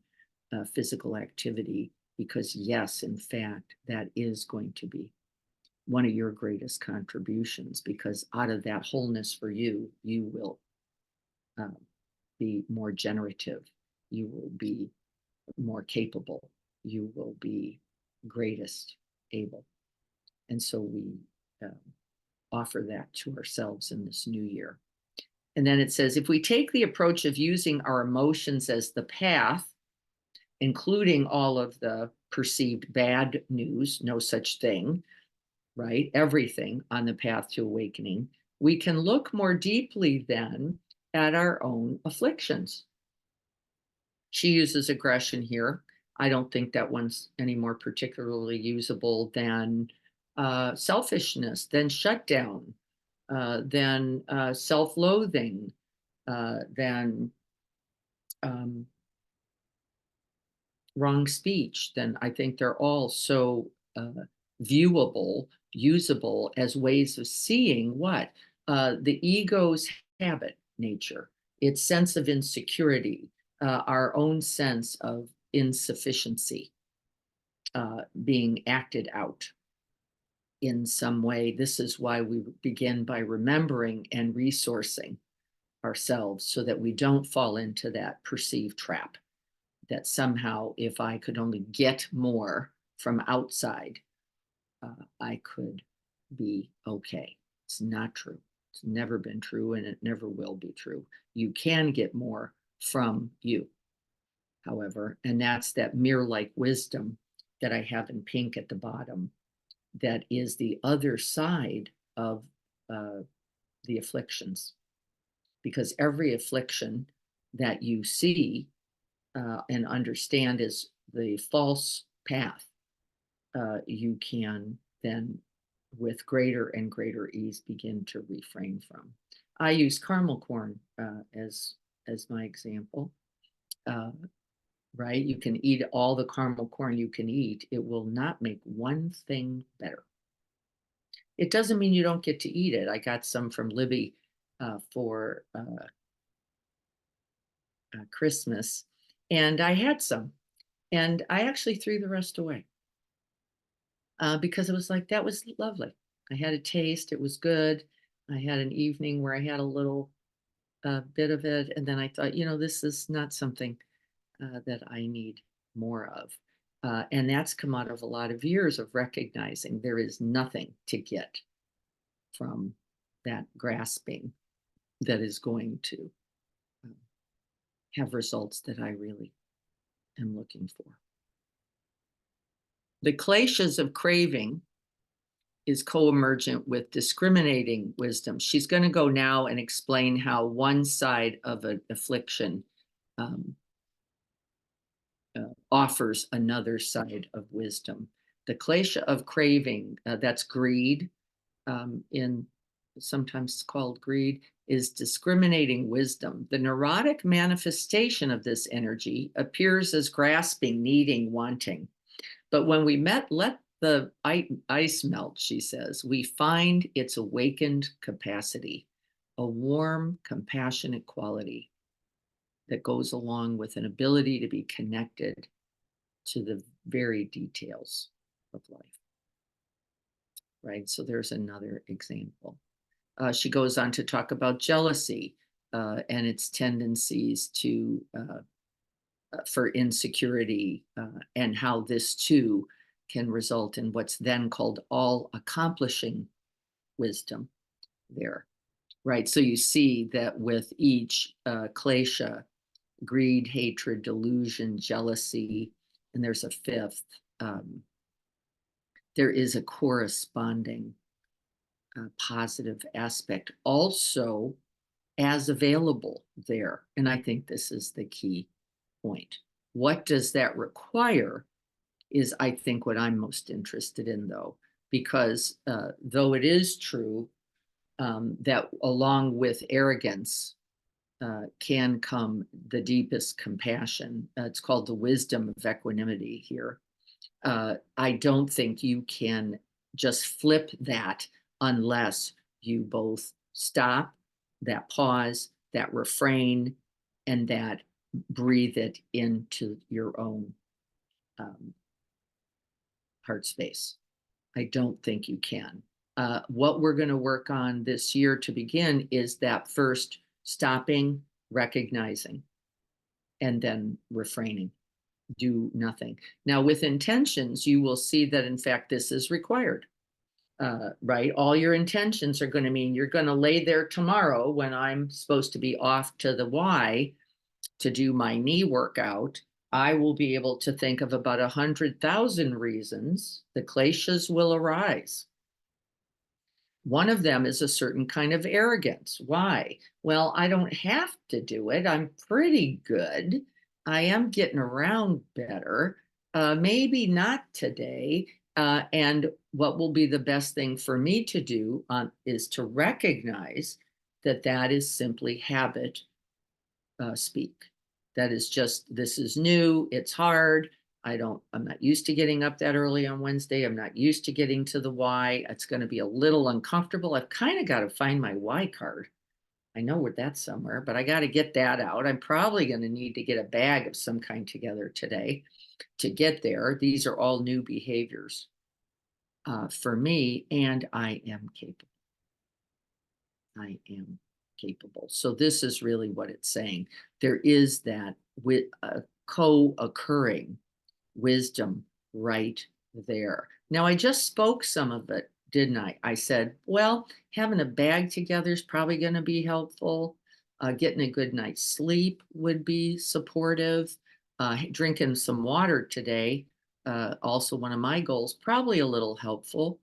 physical activity? Because, yes, in fact, that is going to be one of your greatest contributions, because out of that wholeness for you, you will be more generative, you will be more capable, you will be greatest able. And so we offer that to ourselves in this new year. And then it says, if we take the approach of using our emotions as the path, including all of the perceived bad news, no such thing, right? Everything on the path to awakening, we can look more deeply then at our own afflictions. She uses aggression here. I don't think that one's any more particularly usable than selfishness, than shutdown, than self-loathing, than wrong speech. Then I think they're all so viewable, usable as ways of seeing what the ego's habit nature, its sense of insecurity, our own sense of insufficiency being acted out in some way. This is why we begin by remembering and resourcing ourselves so that we don't fall into that perceived trap that somehow if I could only get more from outside, I could be okay. It's not true. It's never been true, and it never will be true. You can get more from you, however, and that's that mirror-like wisdom that I have in pink at the bottom. That is the other side of the afflictions, because every affliction that you see and understand is the false path, you can then with greater and greater ease begin to refrain from. I use caramel corn as my example. Right? You can eat all the caramel corn you can eat. It will not make one thing better. It doesn't mean you don't get to eat it. I got some from Libby for Christmas, and I had some, and I actually threw the rest away because it was like, that was lovely. I had a taste, it was good. I had an evening where I had a little bit of it, and then I thought, this is not something that I need more of. And that's come out of a lot of years of recognizing there is nothing to get from that grasping that is going to have results that I really am looking for. The kleshas of craving is co-emergent with discriminating wisdom. She's going to go now and explain how one side of an affliction offers another side of wisdom. The klesha of craving, that's greed, in sometimes called greed, is discriminating wisdom. The neurotic manifestation of this energy appears as grasping, needing, wanting. But when we let the ice melt, she says, we find its awakened capacity, a warm, compassionate quality that goes along with an ability to be connected to the very details of life. Right? So there's another example. She goes on to talk about jealousy and its tendencies to for insecurity and how this too can result in what's then called all-accomplishing wisdom there. Right? So you see that with each klesha, greed, hatred, delusion, jealousy, and there's a fifth, there is a corresponding positive aspect also as available there. And I think this is the key point. What does that require is, I think, what I'm most interested in, though, because though it is true that along with arrogance can come the deepest compassion. It's called the wisdom of equanimity here. I don't think you can just flip that unless you both stop, that pause, that refrain, and that breathe it into your own um, heart space. I don't think you can. What we're going to work on this year to begin is that first stopping, recognizing, and then refraining. Do nothing. Now, with intentions, you will see that, in fact, this is required, right? All your intentions are going to mean you're going to lay there tomorrow when I'm supposed to be off to the Y to do my knee workout. I will be able to think of about 100,000 reasons the kleshas will arise. One of them is a certain kind of arrogance. Why? Well, I don't have to do it. I'm pretty good. I am getting around better. Maybe not today. And what will be the best thing for me to do is to recognize that that is simply habit speak. That is just, this is new. It's hard. I'm not used to getting up that early on Wednesday. I'm not used to getting to the Y. It's going to be a little uncomfortable. I've kind of got to find my Y card. I know where that's somewhere, but I got to get that out. I'm probably going to need to get a bag of some kind together today to get there. These are all new behaviors for me, and I am capable. I am capable. So this is really what it's saying. There is that with co-occurring wisdom right there. Now, I just spoke some of it, didn't I? I said, well, having a bag together is probably going to be helpful. Getting a good night's sleep would be supportive. Drinking some water today, also one of my goals, probably a little helpful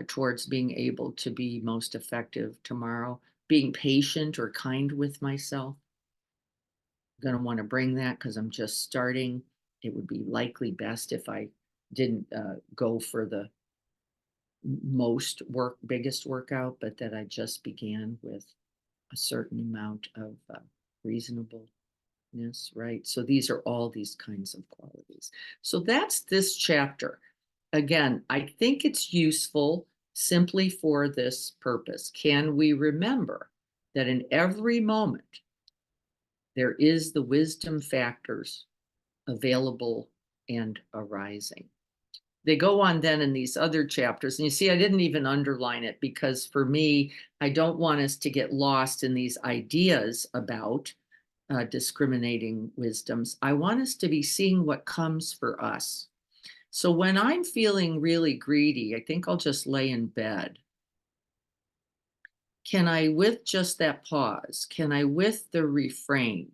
towards being able to be most effective tomorrow. Being patient or kind with myself. I'm going to want to bring that because I'm just starting. It would be likely best if I didn't go for the biggest workout, but that I just began with a certain amount of reasonableness, right? So these are all these kinds of qualities. So that's this chapter. Again, I think it's useful simply for this purpose. Can we remember that in every moment there is the wisdom factors available and arising? They go on then in these other chapters, and you see, I didn't even underline it because for me, I don't want us to get lost in these ideas about discriminating wisdoms. I want us to be seeing what comes for us. So when I'm feeling really greedy, I think I'll just lay in bed. Can I, with just that pause, can I, with the refrain,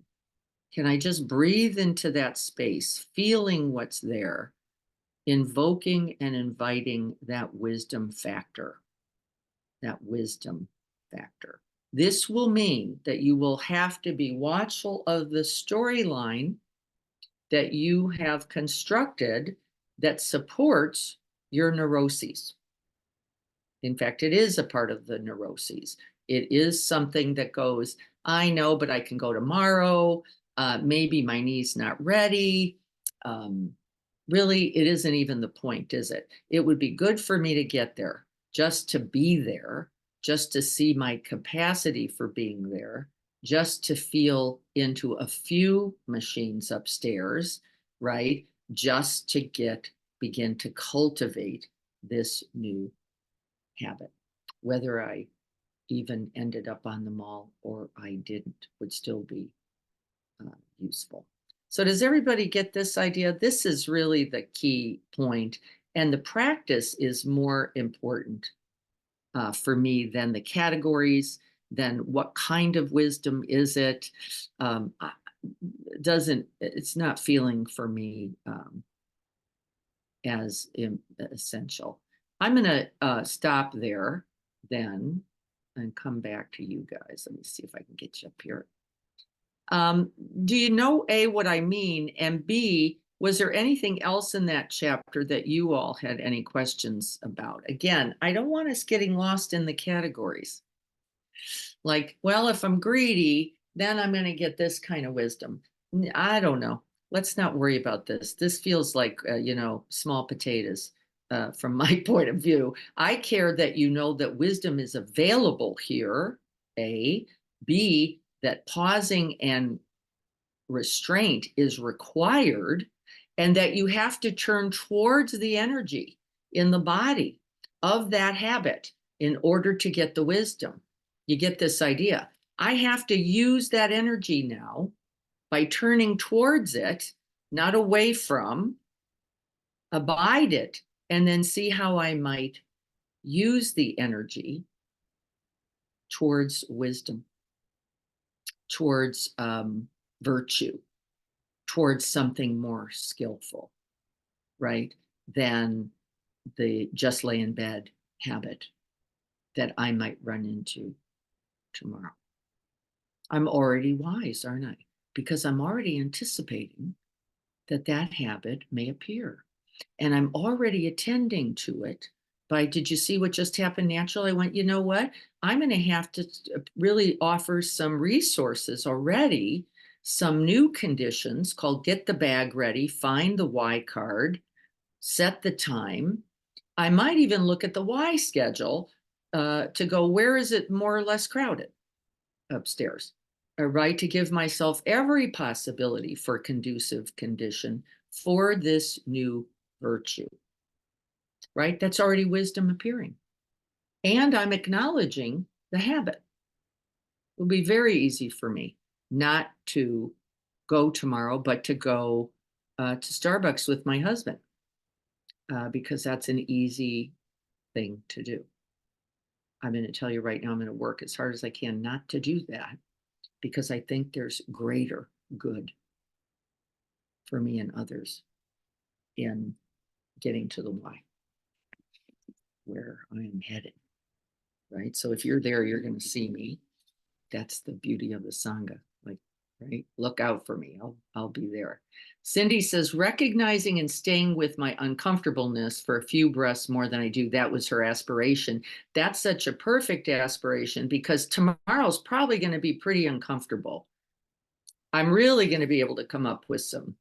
can I just breathe into that space, feeling what's there, invoking and inviting that wisdom factor, that wisdom factor. This will mean that you will have to be watchful of the storyline that you have constructed that supports your neuroses. In fact, it is a part of the neuroses. It is something that goes, I know, but I can go tomorrow. Maybe my knee's not ready. Really, it isn't even the point, is it? It would be good for me to get there, just to be there, just to see my capacity for being there, just to feel into a few machines upstairs, right? Just to begin to cultivate this new habit. Whether I even ended up on the mall or I didn't would still be useful. So does everybody get this idea? This is really the key point, and the practice is more important for me than the categories, than what kind of wisdom is it. It's not feeling for me as essential. I'm going to stop there then and come back to you guys. Let me see if I can get you up here. Do you know, A, what I mean? And B, was there anything else in that chapter that you all had any questions about? Again, I don't want us getting lost in the categories. Like, well, if I'm greedy, then I'm going to get this kind of wisdom. I don't know. Let's not worry about this. This feels like, small potatoes from my point of view. I care that you know that wisdom is available here, A. B, that pausing and restraint is required, and that you have to turn towards the energy in the body of that habit in order to get the wisdom. You get this idea. I have to use that energy now by turning towards it, not away from, abide it, and then see how I might use the energy towards wisdom, towards virtue, towards something more skillful, right, than the just lay in bed habit that I might run into tomorrow. I'm already wise, aren't I? Because I'm already anticipating that that habit may appear. And I'm already attending to it by, did you see what just happened naturally? I went, you know what? I'm going to have to really offer some resources already, some new conditions called get the bag ready, find the Y card, set the time. I might even look at the Y schedule to go, where is it more or less crowded upstairs? Right, to give myself every possibility for conducive condition for this new virtue, right? That's already wisdom appearing. And I'm acknowledging the habit. It will be very easy for me not to go tomorrow, but to go to Starbucks with my husband because that's an easy thing to do. I'm going to tell you right now, I'm going to work as hard as I can not to do that because I think there's greater good for me and others in getting to the why, where I am headed, right? So if you're there, you're going to see me. That's the beauty of the Sangha. Like, right? Look out for me. I'll be there. Cindy says, recognizing and staying with my uncomfortableness for a few breaths more than I do. That was her aspiration. That's such a perfect aspiration because tomorrow's probably going to be pretty uncomfortable. I'm really going to be able to come up with some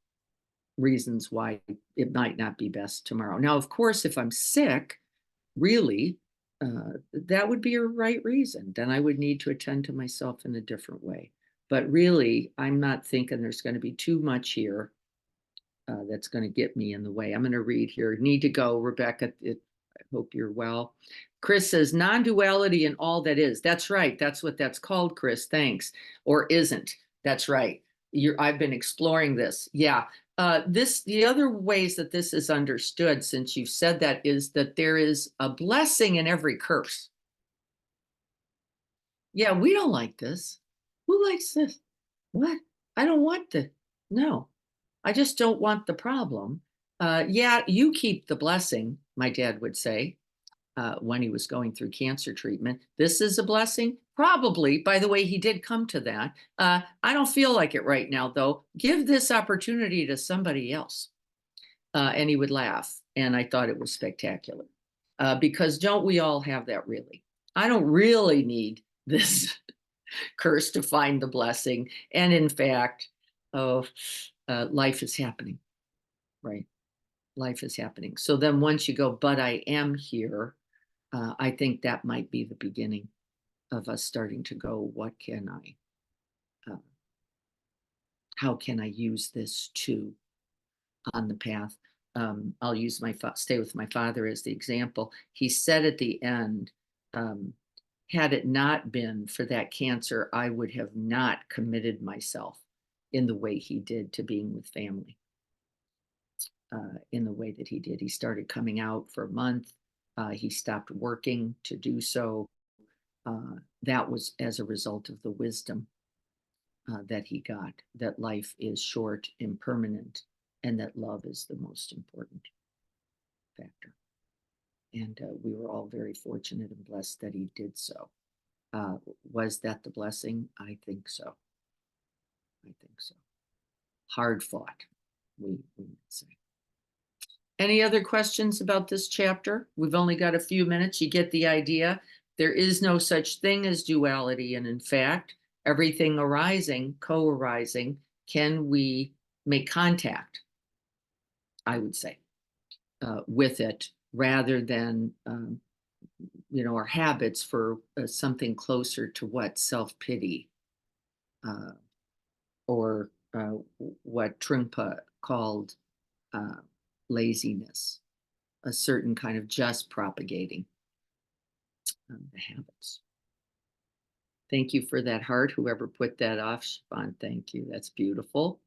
reasons why it might not be best tomorrow. Now, of course, if I'm sick, really, that would be a right reason. Then I would need to attend to myself in a different way. But really, I'm not thinking there's going to be too much here that's going to get me in the way. I'm going to read here. Need to go, Rebecca. I hope you're well. Chris says non-duality in all that is. That's right. That's what that's called, Chris. Thanks. Or isn't. That's right. I've been exploring this. Yeah. The other ways that this is understood, since you've said that, is that there is a blessing in every curse. Yeah, we don't like this. Who likes this? What? I don't want the, no, I just don't want the problem. Yeah, you keep the blessing, my dad would say when he was going through cancer treatment. This is a blessing? Probably. By the way, he did come to that. I don't feel like it right now, though. Give this opportunity to somebody else. And he would laugh. And I thought it was spectacular. Because don't we all have that really? I don't really need this curse to find the blessing. And in fact, life is happening, right? Life is happening. So then once you go, but I am here, I think that might be the beginning of us starting to go, what can how can I use this too on the path? I'll use stay with my father as the example. He said at the end, had it not been for that cancer, I would have not committed myself in the way he did to being with family. In the way that he did. He started coming out for a month. He stopped working to do so. That was as a result of the wisdom that he got, that life is short, impermanent, and that love is the most important factor. And we were all very fortunate and blessed that he did so. Was that the blessing? I think so. I think so. Hard fought, we would say. Any other questions about this chapter? We've only got a few minutes. You get the idea. There is no such thing as duality. And in fact, everything arising, co-arising, can we make contact, I would say, with it rather than, our habits for something closer to what self-pity uh, or what Trungpa called uh, laziness, a certain kind of just propagating the habits. Thank you for that heart, whoever put that off, Siobhan. Thank you. That's beautiful.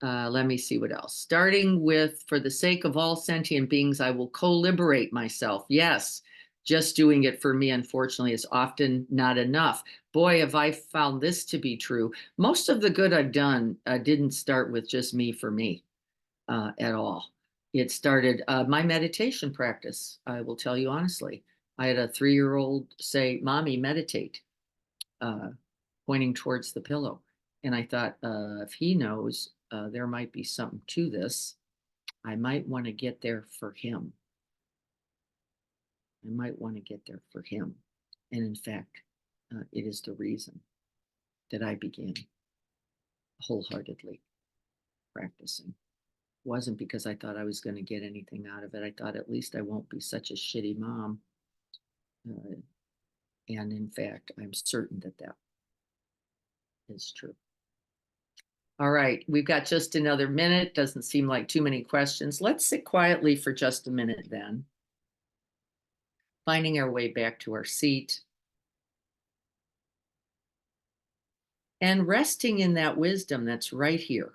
Let me see what else. Starting with, for the sake of all sentient beings, I will co-liberate myself. Yes, just doing it for me, unfortunately, is often not enough. Boy, have I found this to be true. Most of the good I've done didn't start with just me for me at all. It started my meditation practice. I will tell you honestly. I had a 3-year-old say, "Mommy, meditate," uh, pointing towards the pillow. And I thought, if he knows there might be something to this, I might want to get there for him. I might want to get there for him. And in fact, it is the reason that I began wholeheartedly practicing. It wasn't because I thought I was going to get anything out of it. I thought at least I won't be such a shitty mom. And in fact, I'm certain that that is true. All right, we've got just another minute. Doesn't seem like too many questions. Let's sit quietly for just a minute then. Finding our way back to our seat. And resting in that wisdom that's right here.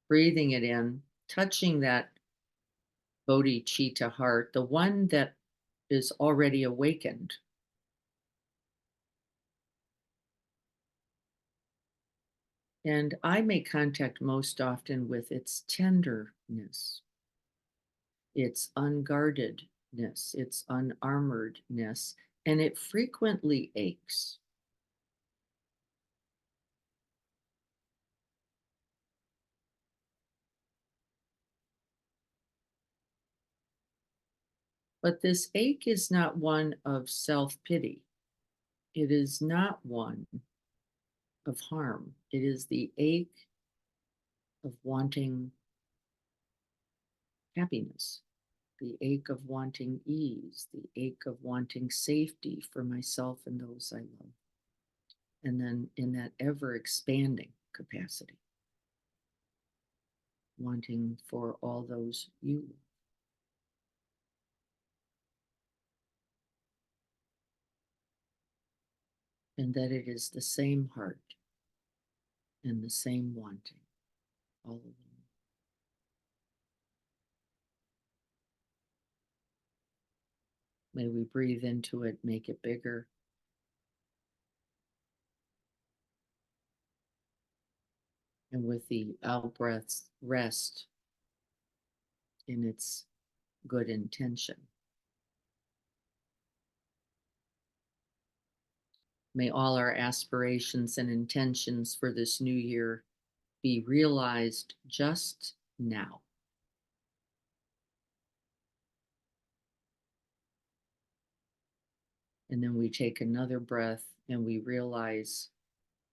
Breathing it in, touching that bodhicitta heart, the one that is already awakened. And I make contact most often with its tenderness, its unguardedness, its unarmoredness, and it frequently aches. But this ache is not one of self-pity. It is not one of harm. It is the ache of wanting happiness, the ache of wanting ease, the ache of wanting safety for myself and those I love. And then in that ever expanding capacity, wanting for all those you love. And that it is the same heart and the same wanting all along. May we breathe into it, make it bigger. And with the out breaths, rest in its good intention. May all our aspirations and intentions for this new year be realized just now. And then we take another breath and we realize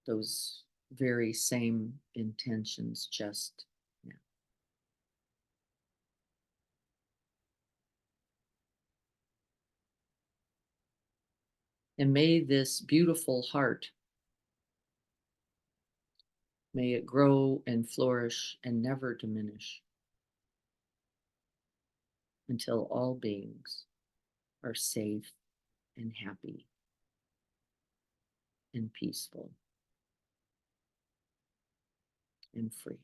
those very same intentions just now. And may this beautiful heart, may it grow and flourish and never diminish until all beings are safe and happy and peaceful and free.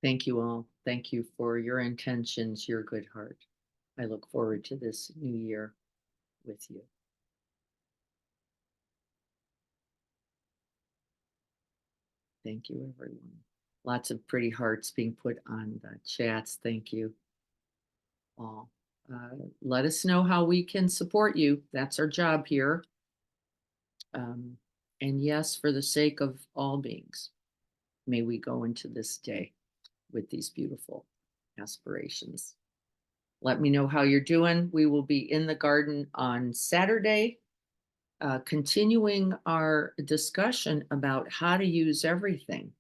Thank you all. Thank you for your intentions, your good heart. I look forward to this new year with you. Thank you, everyone. Lots of pretty hearts being put on the chats. Thank you all. Let us know how we can support you. That's our job here. Um, and yes, for the sake of all beings, may we go into this day with these beautiful aspirations. Let me know how you're doing. We will be in the garden on Saturday, continuing our discussion about how to use everything,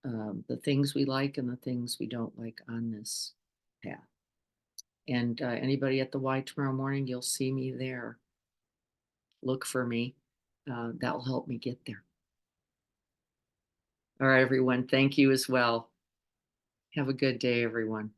the things we like and the things we don't like on this path. And anybody at the Y tomorrow morning, you'll see me there. Look for me. That'll help me get there. All right, everyone. Thank you as well. Have a good day, everyone.